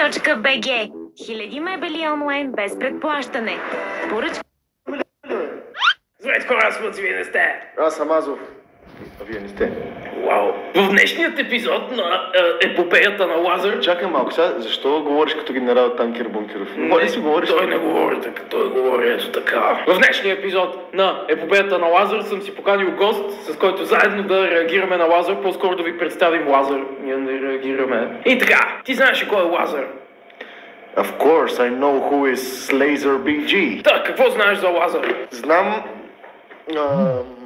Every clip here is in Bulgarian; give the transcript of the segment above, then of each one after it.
Mebel.bg. Хиляди мебели онлайн без предплащане. Поръчка. Здравейте хора, аз съм вие не сте. Аз съм Азов. А вие не сте. Вау. В днешният епизод на епопеята на Лазар... Чакай малко сега, защо говориш като генерал Танкер Бункеров? Моля си говориш? Той не говори така, той говори ето така. В днешния епизод на епопеята на Лазар съм си поканил гост, с който заедно да реагираме на Лазар, по-скоро да ви представим Лазар. Ние не реагираме. И така, ти знаеш ли кой е Лазар? Of course, I know who is Laser BG. Так, какво знаеш за Лазар? Знам...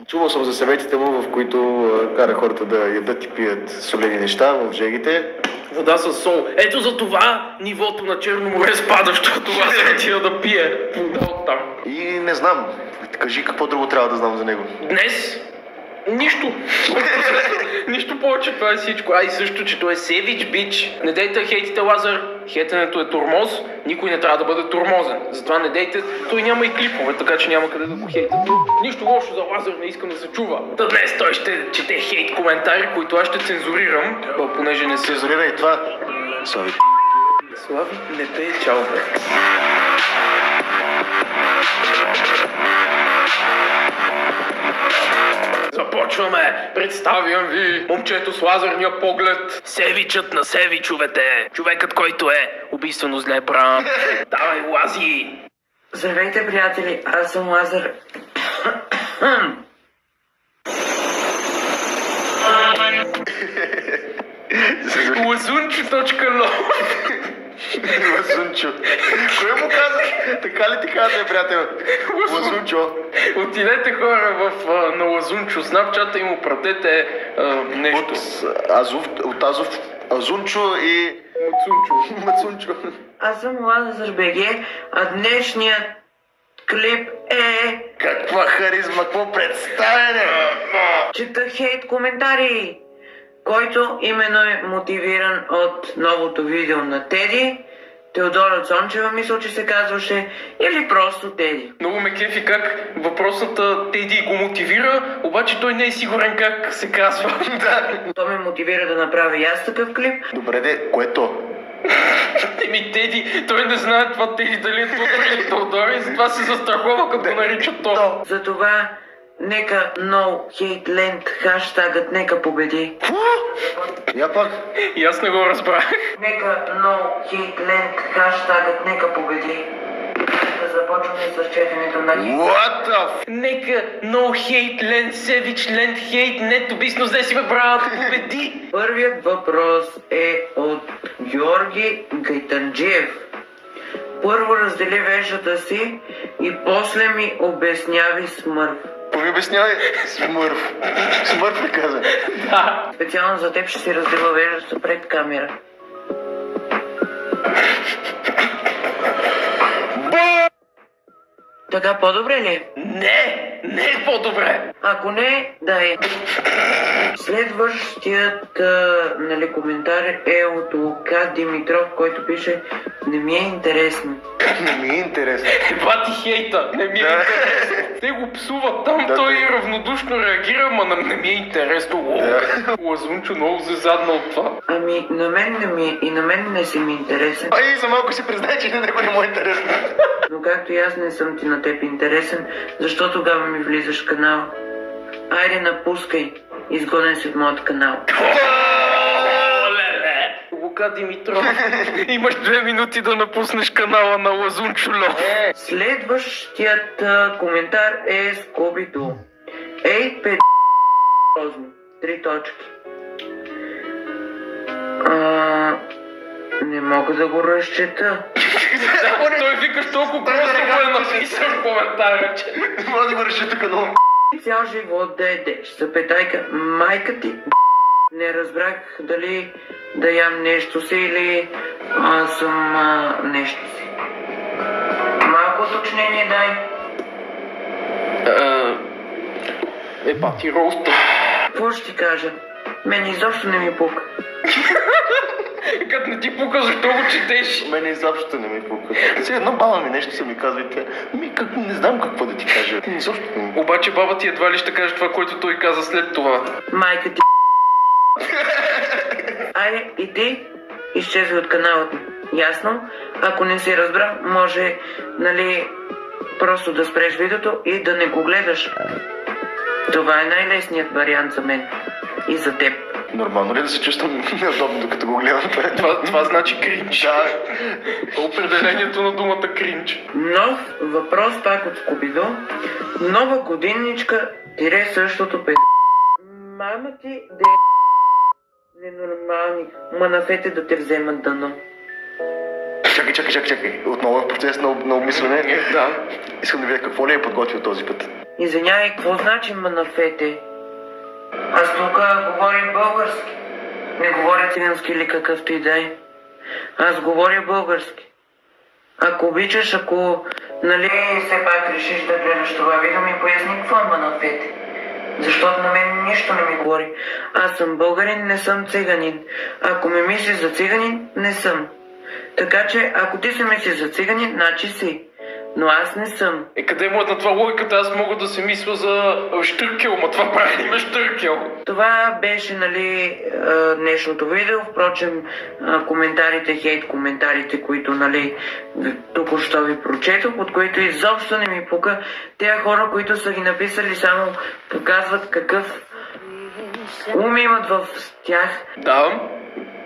чувал съм за съветите му, в които кара хората да ядат и пият солени неща в жегите. Вода с сол. Ето за това нивото на Черно море спада, защото Лазар отива да пие вода оттам. И не знам. Кажи какво друго трябва да знам за него. Днес нищо. Нищо повече, това е всичко. И също, че той е севич бич. Не дейте хейтите Лазар. Хейтенето е тормоз. Никой не трябва да бъде тормозен. Затова не дейте. Той няма и клипове, така че няма къде да го хейтят. Нищо лошо за Лазар не искам да се чува. Та днес той ще чете хейт коментари, които аз ще цензурирам, понеже не се... Цензурира и това. Слави. Слави, не те е чао, бе. Започваме! Представям ви момчето с лазерния поглед. Севичът на севичовете. Човекът, който е убийствено зле бран. Давай, Лази! Здравейте, приятели! Аз съм Лазар. Лазунчо.lo. Лазунчо. Кой му каза? Така ли ти каза, приятел? Лазунчо. Отидете хора на Лазунчо, снапчата и му пратете нещо. От Азов, Азунчо и... Мацунчо. Аз съм Лазар БГ, а днешният клип е... Каква харизма, какво представяне! Чета хейт коментари, който именно е мотивиран от новото видео на Теди. Теодора Цончева, мисля, че се казваше, или просто Теди. Много ме кефи как въпросната Теди го мотивира, обаче той не е сигурен как се казва. Да. То ме мотивира да направя и аз такъв клип. Добре де, което? Теди, той не знае това Теди дали е Тодор или Теодора и затова се застрахова като нарича то. Затова нека No Hate Land хаштагът нека победи. Я пак. И аз не го разбрах. Нека No Hate Land хаштагът нека победи. Да започваме с четенето на хит. What the f... Нека No Hate Land, Savage Land Hate, нето бисно взе си бе брат, победи! Първият въпрос е от Георги Гайтанджиев. Първо раздели вежата си и после ми обясняви смърв. Ми обяснявай, Смърв. Смърв ли каза? Да. Специално за теб ще си раздела вежата пред камера. Така по-добре ли е? Не е по-добре. Ако не, да е. Следващият коментар е от Лука Димитров, който пише: не ми е интересно. Не ми е интересно. Бати хейта, не ми е интересно. Те го псуват там, той равнодушно реагира, ма не ми е интересно. Лазунчо много се задна от това. Ами, на мен не ми е и на мен не си ми интересен. Ай, за малко си признай, че на него не му е интересно. Но както и аз не съм ти на теб интересен, защо тогава ми влизаш в канала? Айде, напускай. Изгонен си от моят канал. Лука Димитров, имаш 2 минути да напуснеш канала на Лазунчо.lo. Следващият коментар е с кобито. Ей, розно. 3 точки. Не мога да го разчета. Той викаш толкова просто го е написал в коментара, че... Не мога да го реши тук много. Цял живот да едеш. Запетайка, майка ти. Не разбрах дали да ям нещо си или съм нещо си. Малко уточнение дай. Бати роуста. Какво ще ти кажа? Мен изобщо не ми пука. Като не ти пука, защо го четеш? Мене изобщо не ми пука. Сега едно баба ми нещо са ми казва и тя, не знам какво да ти кажа. Изобщо не ми. Обаче баба ти едва ли ще каже това, което той каза след това. Майка ти. Айде, и ти изчезва от каналът ми. Ясно? Ако не си разбра, може, нали, просто да спреш видеото и да не го гледаш. Това е най-лесният вариант за мен. И за теб. Нормално ли е да се чувствам неудобно, докато го гледам? Това значи кринч. Да. Определението на думата кринч. Нов въпрос пак от Скубидо. Нова годинничка, тире същото пе... Мама ти да е ненормални. Манафете да те вземат дано. Чакай. Отново е в процес на обмислене. Да. Искам да видя какво ли е подготвил този път. Извинявай, какво значи манафете? Аз тук говоря български. Не говоря цигански или какъвто и да е. Аз говоря български. Ако обичаш, ако, нали, все пак решиш да гледаш това видео, ми поясни какво е манафете. Защото на мен нищо не ми говори. Аз съм българин, не съм циганин. Ако ме мислиш за циганин, не съм. Така че, ако ти се мислиш за циганин, значи си. Но аз не съм. Къде му е на това логиката? Аз мога да се мисля за щъркел, ма това прави ме щъркел. Това беше, нали, днешното видео. Впрочем, коментарите, хейт коментарите, които, нали, току-що ви прочетох, от които изобщо не ми пука. Тези хора, които са ги написали, само показват какъв ум имат в тях. Да,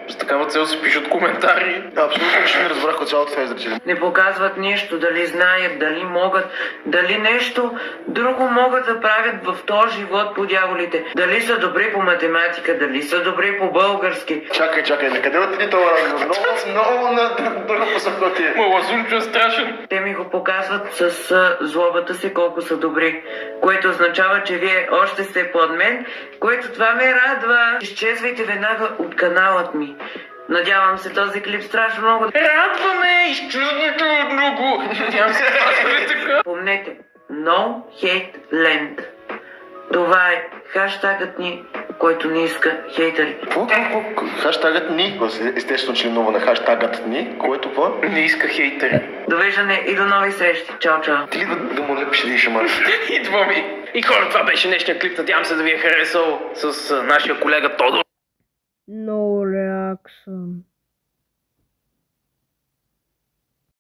с такава цел се пишат коментари. Абсолютно нищо не разбрах от цялото това изречение. Не показват нищо, дали знаят, дали могат, дали нещо друго могат да правят в този живот по дяволите. Дали са добри по математика, дали са добри по български. Чакай, на къде отиде това разговор? Много на друга посока ти е. Ма Лазунчо е страшен. Те ми го показват с злобата си колко са добри, което означава, че вие още сте под мен, което това ме радва. Изчезвайте веднага от каналът ми. Надявам се този клип страшно много. Радваме, изчезвайте от много. Надявам се да така. Помнете, No Hate Land. Това е хаштагът ни, който не иска хейтери. Хаштагът ни, естествено членува на хаштагът ни, което по? Не иска хейтери. Довиждане и до нови срещи. Чао, чао. Ти ли да му лепиш един шамар? Идва ми. И хора, това беше днешния клип. Надявам се да ви е харесал с нашия колега Тодор. No reaction.